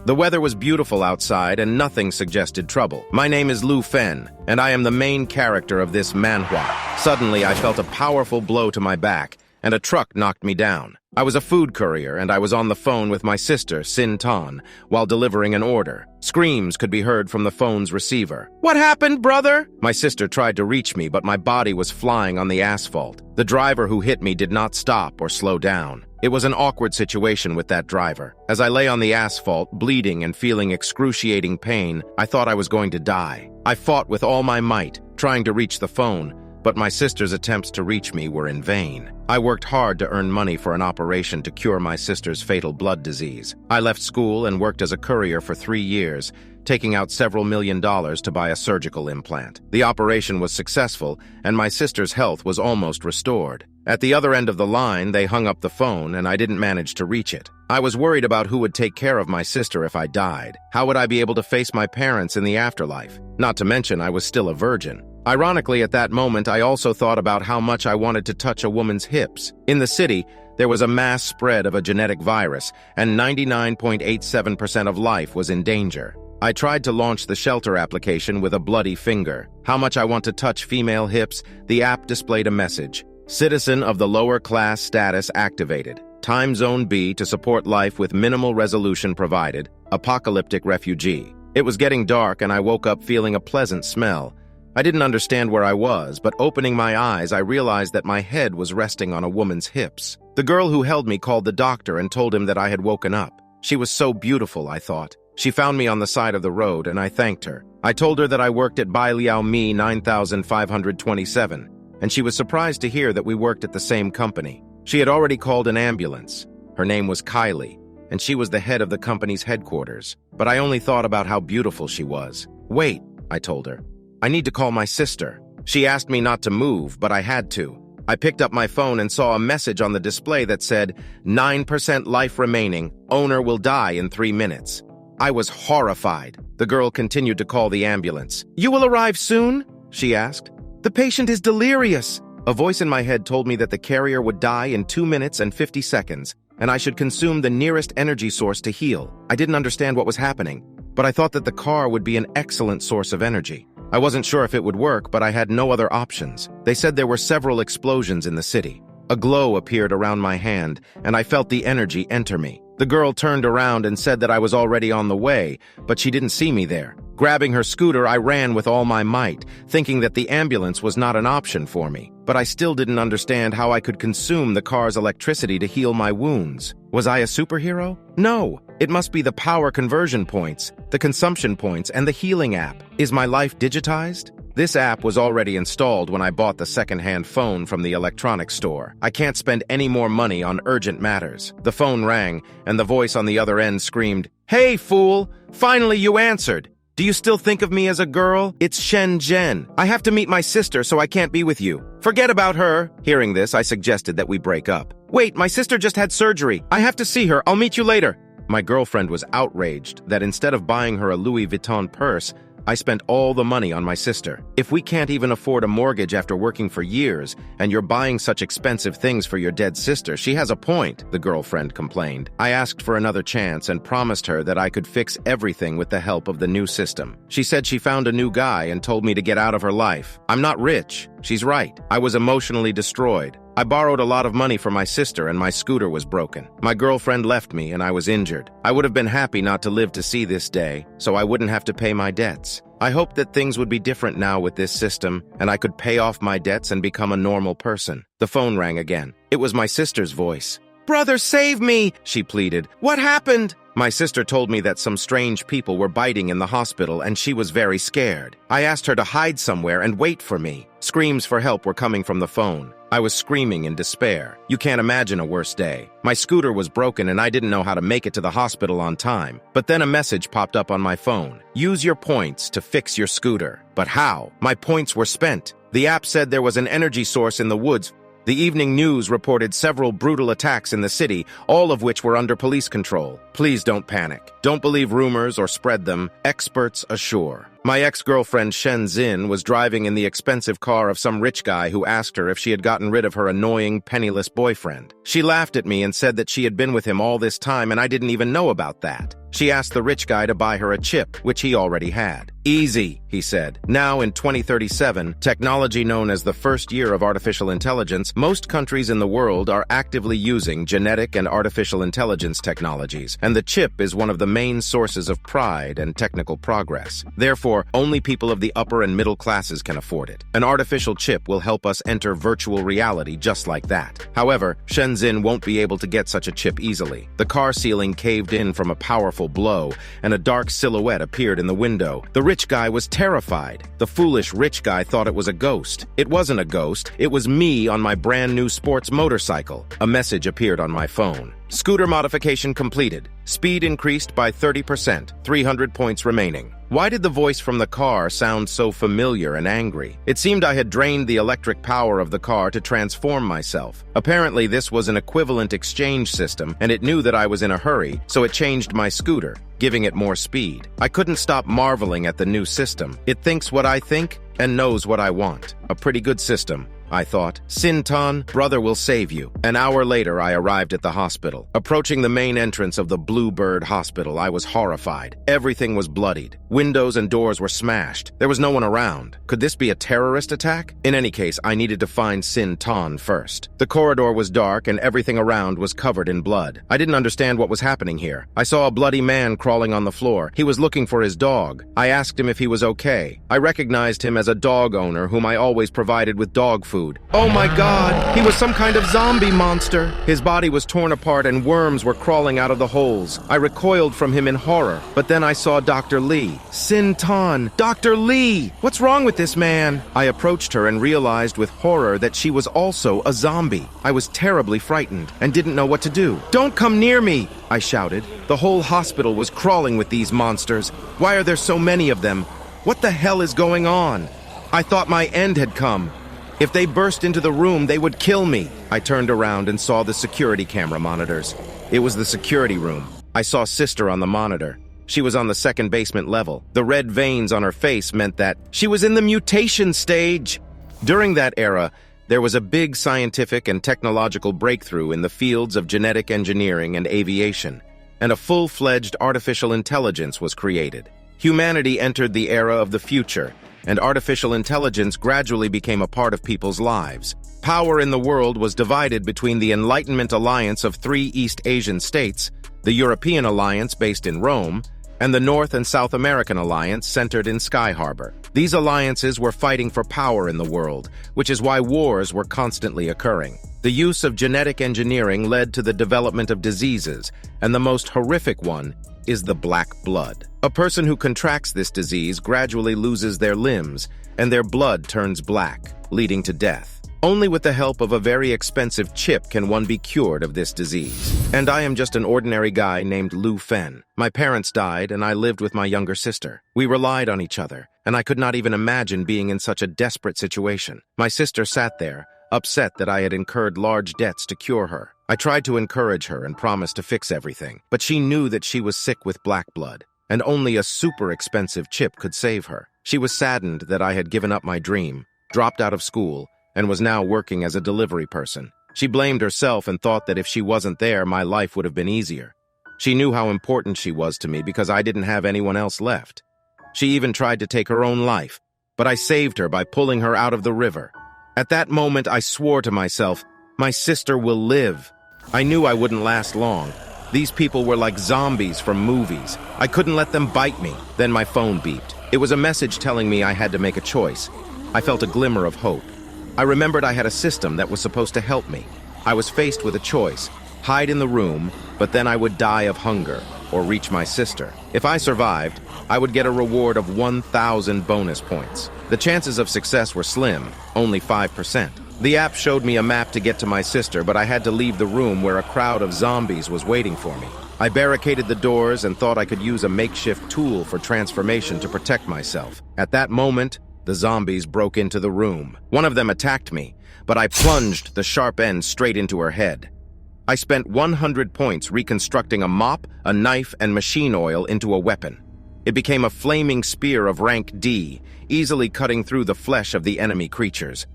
The weather was beautiful outside and nothing suggested trouble. My name is Lu Fen, and I am the main character of this manhwa. Suddenly, I felt a powerful blow to my back, and a truck knocked me down. I was a food courier, and I was on the phone with my sister, Sin Tan, while delivering an order. Screams could be heard from the phone's receiver. "What happened, brother?" My sister tried to reach me, but my body was flying on the asphalt. The driver who hit me did not stop or slow down. It was an awkward situation with that driver. As I lay on the asphalt, bleeding and feeling excruciating pain, I thought I was going to die. I fought with all my might, trying to reach the phone, but my sister's attempts to reach me were in vain. I worked hard to earn money for an operation to cure my sister's fatal blood disease. I left school and worked as a courier for 3 years, taking out several $1,000,000 to buy a surgical implant. The operation was successful, and my sister's health was almost restored. At the other end of the line, they hung up the phone, and I didn't manage to reach it. I was worried about who would take care of my sister if I died. How would I be able to face my parents in the afterlife? Not to mention, I was still a virgin. Ironically, at that moment, I also thought about how much I wanted to touch a woman's hips. In the city, there was a mass spread of a genetic virus, and 99.87% of life was in danger. I tried to launch the shelter application with a bloody finger. How much I want to touch female hips, the app displayed a message. Citizen of the lower class status activated. Time Zone B to support life with minimal resolution provided. Apocalyptic refugee. It was getting dark and I woke up feeling a pleasant smell. I didn't understand where I was, but opening my eyes, I realized that my head was resting on a woman's hips. The girl who held me called the doctor and told him that I had woken up. She was so beautiful, I thought. She found me on the side of the road, and I thanked her. I told her that I worked at Bai Liao Mi 9527, and she was surprised to hear that we worked at the same company. She had already called an ambulance. Her name was Kylie, and she was the head of the company's headquarters. But I only thought about how beautiful she was. "Wait," I told her. "I need to call my sister." She asked me not to move, but I had to. I picked up my phone and saw a message on the display that said, 9% life remaining, owner will die in 3 minutes. I was horrified. The girl continued to call the ambulance. "You will arrive soon?" she asked. "The patient is delirious." A voice in my head told me that the carrier would die in 2 minutes and 50 seconds, and I should consume the nearest energy source to heal. I didn't understand what was happening, but I thought that the car would be an excellent source of energy. I wasn't sure if it would work, but I had no other options. They said there were several explosions in the city. A glow appeared around my hand, and I felt the energy enter me. The girl turned around and said that I was already on the way, but she didn't see me there. Grabbing her scooter, I ran with all my might, thinking that the ambulance was not an option for me. But I still didn't understand how I could consume the car's electricity to heal my wounds. Was I a superhero? No. It must be the power conversion points, the consumption points, and the healing app. Is my life digitized? This app was already installed when I bought the second-hand phone from the electronics store. I can't spend any more money on urgent matters. The phone rang, and the voice on the other end screamed, "Hey, fool! Finally you answered! Do you still think of me as a girl? It's Shen Zhen. I have to meet my sister, so I can't be with you. Forget about her." Hearing this, I suggested that we break up. "Wait, my sister just had surgery. I have to see her. I'll meet you later." My girlfriend was outraged that instead of buying her a Louis Vuitton purse, I spent all the money on my sister. "If we can't even afford a mortgage after working for years, and you're buying such expensive things for your dead sister, she has a point," the girlfriend complained. I asked for another chance and promised her that I could fix everything with the help of the new system. She said she found a new guy and told me to get out of her life. I'm not rich. She's right. I was emotionally destroyed. I borrowed a lot of money for my sister and my scooter was broken. My girlfriend left me and I was injured. I would have been happy not to live to see this day, so I wouldn't have to pay my debts. I hoped that things would be different now with this system, and I could pay off my debts and become a normal person. The phone rang again. It was my sister's voice. "Brother, save me!" she pleaded. "What happened?" My sister told me that some strange people were biting in the hospital and she was very scared. I asked her to hide somewhere and wait for me. Screams for help were coming from the phone. I was screaming in despair. You can't imagine a worse day. My scooter was broken and I didn't know how to make it to the hospital on time. But then a message popped up on my phone. "Use your points to fix your scooter." But how? My points were spent. The app said there was an energy source in the woods. The evening news reported several brutal attacks in the city, all of which were under police control. Please don't panic. Don't believe rumors or spread them. Experts assure. My ex-girlfriend Shen Zin was driving in the expensive car of some rich guy who asked her if she had gotten rid of her annoying, penniless boyfriend. She laughed at me and said that she had been with him all this time and I didn't even know about that. She asked the rich guy to buy her a chip, which he already had. Easy, he said. Now, in 2037, technology known as the first year of artificial intelligence, most countries in the world are actively using genetic and artificial intelligence technologies, and the chip is one of the main sources of pride and technical progress. Therefore, only people of the upper and middle classes can afford it. An artificial chip will help us enter virtual reality just like that. However, Shenzhen won't be able to get such a chip easily. The car ceiling caved in from a powerful blow, and a dark silhouette appeared in the window. The rich guy was terrified. The foolish rich guy thought it was a ghost. It wasn't a ghost. It was me on my brand new sports motorcycle. A message appeared on my phone. Scooter modification completed. Speed increased by 30%, 300 points remaining. Why did the voice from the car sound so familiar and angry? It seemed I had drained the electric power of the car to transform myself. Apparently, this was an equivalent exchange system, and it knew that I was in a hurry, so it changed my scooter, giving it more speed. I couldn't stop marveling at the new system. It thinks what I think and knows what I want. A pretty good system, I thought. Sintan, brother will save you. An hour later, I arrived at the hospital. Approaching the main entrance of the Bluebird Hospital, I was horrified. Everything was bloodied. Windows and doors were smashed. There was no one around. Could this be a terrorist attack? In any case, I needed to find Sintan first. The corridor was dark and everything around was covered in blood. I didn't understand what was happening here. I saw a bloody man crawling on the floor. He was looking for his dog. I asked him if he was okay. I recognized him as a dog owner whom I always provided with dog food. Oh my God, he was some kind of zombie monster. His body was torn apart and worms were crawling out of the holes. I recoiled from him in horror, but then I saw Dr. Lee. Sintan, Dr. Lee, what's wrong with this man? I approached her and realized with horror that she was also a zombie. I was terribly frightened and didn't know what to do. Don't come near me, I shouted. The whole hospital was crawling with these monsters. Why are there so many of them? What the hell is going on? I thought my end had come. If they burst into the room, they would kill me. I turned around and saw the security camera monitors. It was the security room. I saw Sister on the monitor. She was on the second basement level. The red veins on her face meant that she was in the mutation stage. During that era, there was a big scientific and technological breakthrough in the fields of genetic engineering and aviation, and a full-fledged artificial intelligence was created. Humanity entered the era of the future, and artificial intelligence gradually became a part of people's lives. Power in the world was divided between the Enlightenment Alliance of 3 East Asian states, the European Alliance based in Rome, and the North and South American Alliance centered in Sky Harbor. These alliances were fighting for power in the world, which is why wars were constantly occurring. The use of genetic engineering led to the development of diseases, and the most horrific one is the black blood. A person who contracts this disease gradually loses their limbs, and their blood turns black, leading to death. Only with the help of a very expensive chip can one be cured of this disease. And I am just an ordinary guy named Lu Fen. My parents died, and I lived with my younger sister. We relied on each other, and I could not even imagine being in such a desperate situation. My sister sat there, upset that I had incurred large debts to cure her. I tried to encourage her and promised to fix everything, but she knew that she was sick with black blood, and only a super expensive chip could save her. She was saddened that I had given up my dream, dropped out of school, and was now working as a delivery person. She blamed herself and thought that if she wasn't there, my life would have been easier. She knew how important she was to me because I didn't have anyone else left. She even tried to take her own life, but I saved her by pulling her out of the river. At that moment, I swore to myself, my sister will live. I knew I wouldn't last long. These people were like zombies from movies. I couldn't let them bite me. Then my phone beeped. It was a message telling me I had to make a choice. I felt a glimmer of hope. I remembered I had a system that was supposed to help me. I was faced with a choice: hide in the room, but then I would die of hunger, or reach my sister. If I survived, I would get a reward of 1,000 bonus points. The chances of success were slim, only 5%. The app showed me a map to get to my sister, but I had to leave the room where a crowd of zombies was waiting for me. I barricaded the doors and thought I could use a makeshift tool for transformation to protect myself. At that moment, the zombies broke into the room. One of them attacked me, but I plunged the sharp end straight into her head. I spent 100 points reconstructing a mop, a knife, and machine oil into a weapon. It became a flaming spear of rank D, easily cutting through the flesh of the enemy creatures.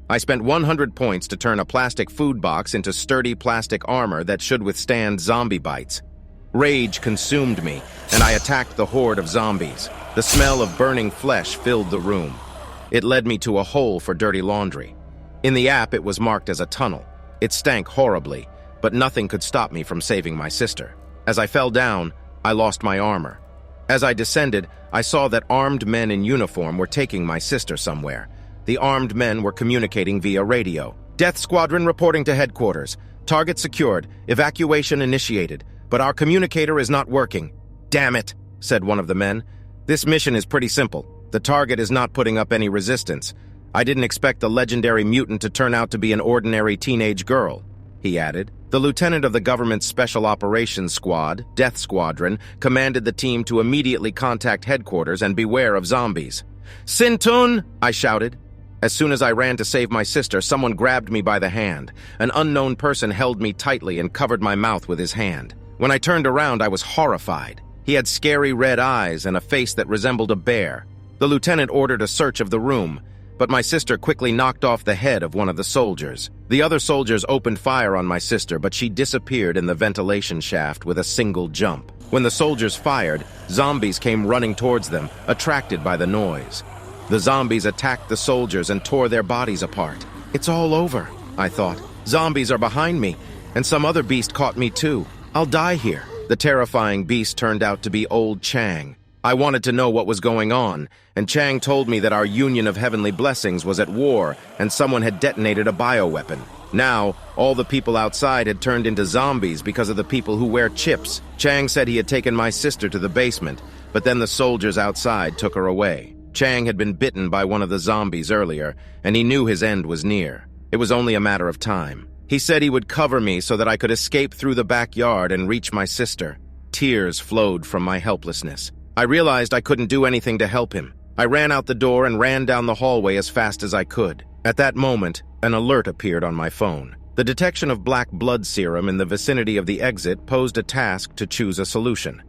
I spent 100 points to turn a plastic food box into sturdy plastic armor that should withstand zombie bites. Rage consumed me, and I attacked the horde of zombies. The smell of burning flesh filled the room. It led me to a hole for dirty laundry. In the app, it was marked as a tunnel. It stank horribly, but nothing could stop me from saving my sister. As I fell down, I lost my armor. As I descended, I saw that armed men in uniform were taking my sister somewhere. The armed men were communicating via radio. "Death Squadron reporting to headquarters. Target secured. Evacuation initiated. But our communicator is not working." "Damn it," said one of the men. "This mission is pretty simple. The target is not putting up any resistance. I didn't expect the legendary mutant to turn out to be an ordinary teenage girl," he added. The lieutenant of the government's Special Operations Squad, Death Squadron, commanded the team to immediately contact headquarters and beware of zombies. "Sintun!" I shouted. As soon as I ran to save my sister, someone grabbed me by the hand. An unknown person held me tightly and covered my mouth with his hand. When I turned around, I was horrified. He had scary red eyes and a face that resembled a bear. The lieutenant ordered a search of the room, but my sister quickly knocked off the head of one of the soldiers. The other soldiers opened fire on my sister, but she disappeared in the ventilation shaft with a single jump. When the soldiers fired, zombies came running towards them, attracted by the noise. The zombies attacked the soldiers and tore their bodies apart. "It's all over," I thought. "Zombies are behind me, and some other beast caught me too. I'll die here." The terrifying beast turned out to be old Chang. I wanted to know what was going on, and Chang told me that our Union of Heavenly Blessings was at war and someone had detonated a bioweapon. Now, all the people outside had turned into zombies because of the people who wear chips. Chang said he had taken my sister to the basement, but then the soldiers outside took her away. Chang had been bitten by one of the zombies earlier, and he knew his end was near. It was only a matter of time. He said he would cover me so that I could escape through the backyard and reach my sister. Tears flowed from my helplessness. I realized I couldn't do anything to help him. I ran out the door and ran down the hallway as fast as I could. At that moment, an alert appeared on my phone. The detection of black blood serum in the vicinity of the exit posed a task to choose a solution.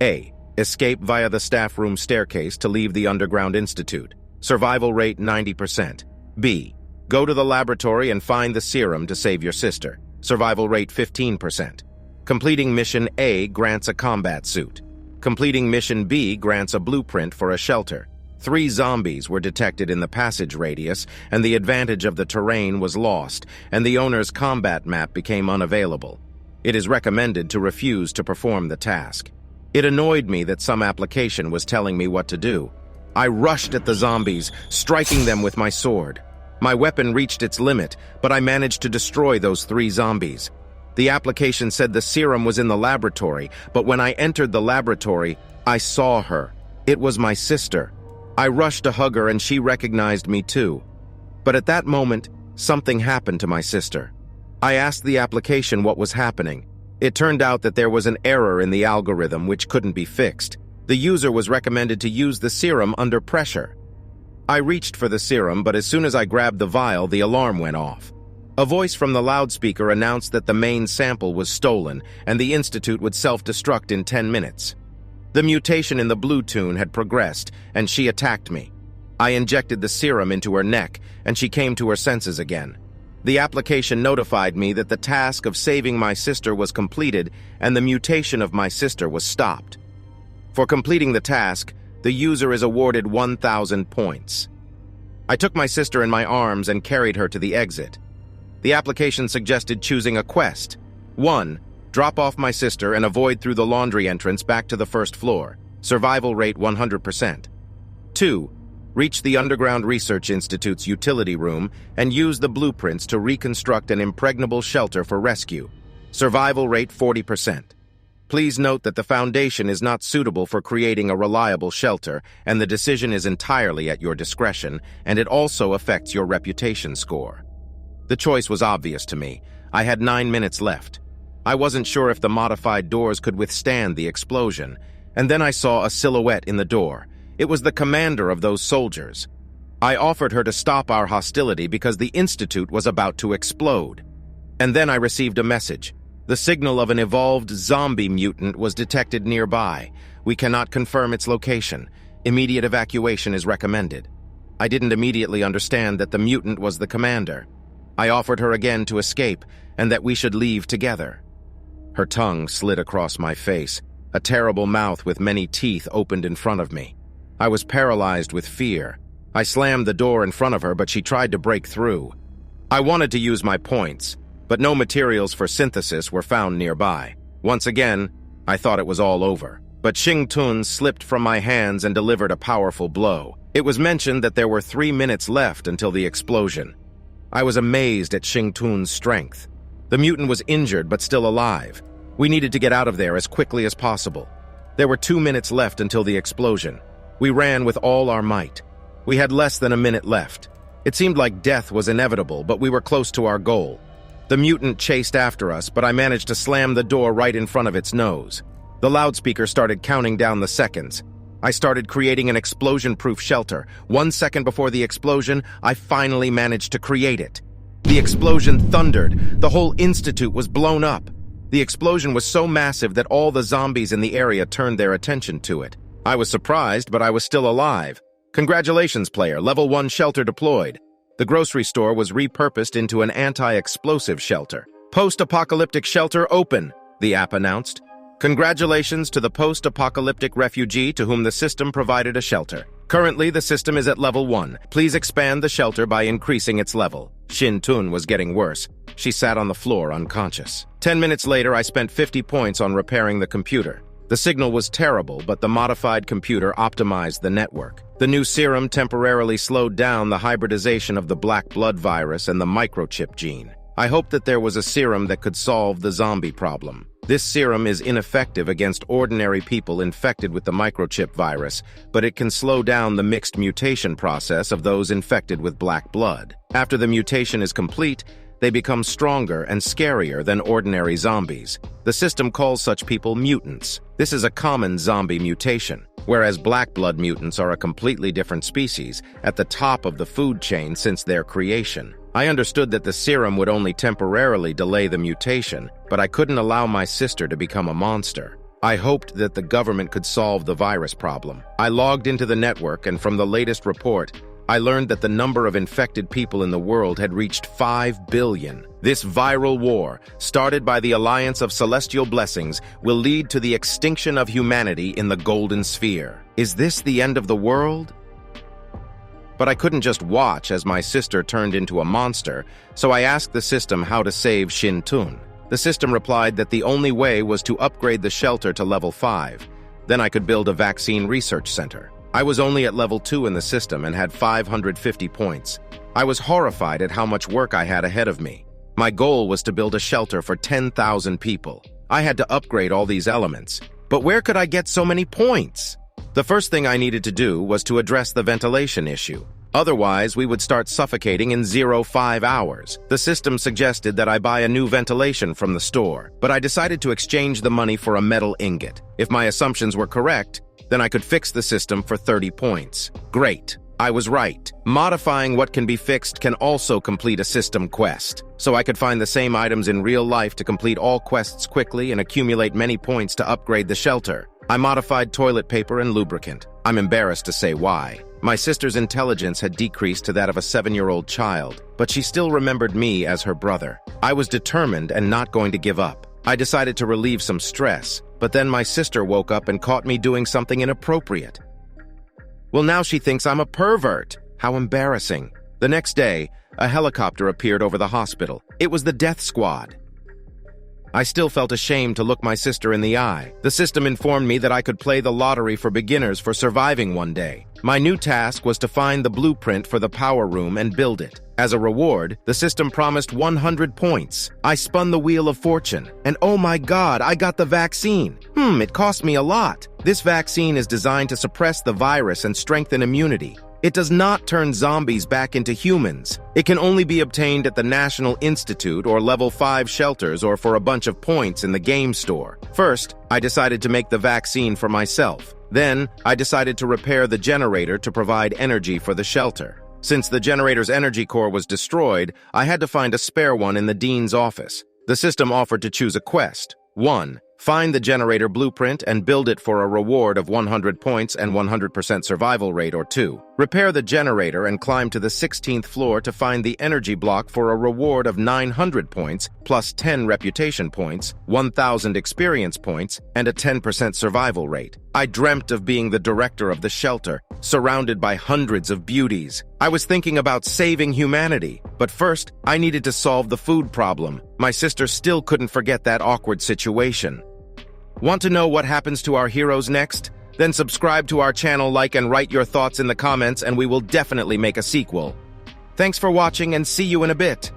A. Escape via the staff room staircase to leave the underground institute. Survival rate 90%. B. Go to the laboratory and find the serum to save your sister. Survival rate 15%. Completing mission A grants a combat suit. Completing mission B grants a blueprint for a shelter. 3 zombies were detected in the passage radius, and the advantage of the terrain was lost, and the owner's combat map became unavailable. It is recommended to refuse to perform the task. It annoyed me that some application was telling me what to do. I rushed at the zombies, striking them with my sword. My weapon reached its limit, but I managed to destroy those 3 zombies. The application said the serum was in the laboratory, but when I entered the laboratory, I saw her. It was my sister. I rushed to hug her and she recognized me too. But at that moment, something happened to my sister. I asked the application what was happening. It turned out that there was an error in the algorithm which couldn't be fixed. The user was recommended to use the serum under pressure. I reached for the serum, but as soon as I grabbed the vial, the alarm went off. A voice from the loudspeaker announced that the main sample was stolen and the institute would self-destruct in 10 minutes. The mutation in the blue tune had progressed, and she attacked me. I injected the serum into her neck, and she came to her senses again. The application notified me that the task of saving my sister was completed and the mutation of my sister was stopped. For completing the task, the user is awarded 1,000 points. I took my sister in my arms and carried her to the exit. The application suggested choosing a quest. 1. Drop off my sister and avoid through the laundry entrance back to the first floor. Survival rate 100%. 2. Reach the Underground Research Institute's utility room and use the blueprints to reconstruct an impregnable shelter for rescue. Survival rate 40%. Please note that the Foundation is not suitable for creating a reliable shelter, and the decision is entirely at your discretion, and it also affects your reputation score. The choice was obvious to me. I had 9 minutes left. I wasn't sure if the modified doors could withstand the explosion, and then I saw a silhouette in the door. It was the commander of those soldiers. I offered her to stop our hostility because the institute was about to explode. And then I received a message. The signal of an evolved zombie mutant was detected nearby. We cannot confirm its location. Immediate evacuation is recommended. I didn't immediately understand that the mutant was the commander. I offered her again to escape and that we should leave together. Her tongue slid across my face. A terrible mouth with many teeth opened in front of me. I was paralyzed with fear. I slammed the door in front of her, but she tried to break through. I wanted to use my points, but no materials for synthesis were found nearby. Once again, I thought it was all over. But Xing Tun slipped from my hands and delivered a powerful blow. It was mentioned that there were 3 minutes left until the explosion. I was amazed at Xing Tun's strength. The mutant was injured but still alive. We needed to get out of there as quickly as possible. There were 2 minutes left until the explosion. We ran with all our might. We had less than a minute left. It seemed like death was inevitable, but we were close to our goal. The mutant chased after us, but I managed to slam the door right in front of its nose. The loudspeaker started counting down the seconds. I started creating an explosion-proof shelter. 1 second before the explosion, I finally managed to create it. The explosion thundered. The whole institute was blown up. The explosion was so massive that all the zombies in the area turned their attention to it. I was surprised, but I was still alive. Congratulations, player. Level 1 shelter deployed. The grocery store was repurposed into an anti-explosive shelter. Post-apocalyptic shelter open, the app announced. Congratulations to the post-apocalyptic refugee to whom the system provided a shelter. Currently, the system is at level 1. Please expand the shelter by increasing its level. Xing Tun was getting worse. She sat on the floor unconscious. 10 minutes later, I spent 50 points on repairing the computer. The signal was terrible, but the modified computer optimized the network. The new serum temporarily slowed down the hybridization of the black blood virus and the microchip gene. I hoped that there was a serum that could solve the zombie problem. This serum is ineffective against ordinary people infected with the microchip virus, but it can slow down the mixed mutation process of those infected with black blood. After the mutation is complete, they become stronger and scarier than ordinary zombies. The system calls such people mutants. This is a common zombie mutation, whereas black blood mutants are a completely different species, at the top of the food chain since their creation. I understood that the serum would only temporarily delay the mutation, but I couldn't allow my sister to become a monster. I hoped that the government could solve the virus problem. I logged into the network, and from the latest report, I learned that the number of infected people in the world had reached 5 billion. This viral war, started by the Alliance of Celestial Blessings, will lead to the extinction of humanity in the Golden Sphere. Is this the end of the world? But I couldn't just watch as my sister turned into a monster, so I asked the system how to save Xing Tun. The system replied that the only way was to upgrade the shelter to level 5. Then I could build a vaccine research center. I was only at level 2 in the system and had 550 points. I was horrified at how much work I had ahead of me. My goal was to build a shelter for 10,000 people. I had to upgrade all these elements. But where could I get so many points? The first thing I needed to do was to address the ventilation issue. Otherwise, we would start suffocating in 0.5 hours. The system suggested that I buy a new ventilation from the store, but I decided to exchange the money for a metal ingot. If my assumptions were correct, then I could fix the system for 30 points. Great. I was right. Modifying what can be fixed can also complete a system quest. So I could find the same items in real life to complete all quests quickly and accumulate many points to upgrade the shelter. I modified toilet paper and lubricant. I'm embarrassed to say why. My sister's intelligence had decreased to that of a 7-year-old child, but she still remembered me as her brother. I was determined and not going to give up. I decided to relieve some stress, but then my sister woke up and caught me doing something inappropriate. Well, now she thinks I'm a pervert. How embarrassing. The next day, a helicopter appeared over the hospital. It was the death squad. I still felt ashamed to look my sister in the eye. The system informed me that I could play the lottery for beginners for surviving one day. My new task was to find the blueprint for the power room and build it. As a reward, the system promised 100 points. I spun the wheel of fortune, and oh my god, I got the vaccine. It cost me a lot. This vaccine is designed to suppress the virus and strengthen immunity. It does not turn zombies back into humans. It can only be obtained at the National Institute or level 5 shelters or for a bunch of points in the game store. First, I decided to make the vaccine for myself. Then, I decided to repair the generator to provide energy for the shelter. Since the generator's energy core was destroyed, I had to find a spare one in the dean's office. The system offered to choose a quest. 1. Find the generator blueprint and build it for a reward of 100 points and 100% survival rate or 2. Repair the generator and climb to the 16th floor to find the energy block for a reward of 900 points, plus 10 reputation points, 1,000 experience points, and a 10% survival rate. I dreamt of being the director of the shelter, surrounded by hundreds of beauties. I was thinking about saving humanity, but first, I needed to solve the food problem. My sister still couldn't forget that awkward situation. Want to know what happens to our heroes next? Then subscribe to our channel, like and write your thoughts in the comments, and we will definitely make a sequel. Thanks for watching and see you in a bit.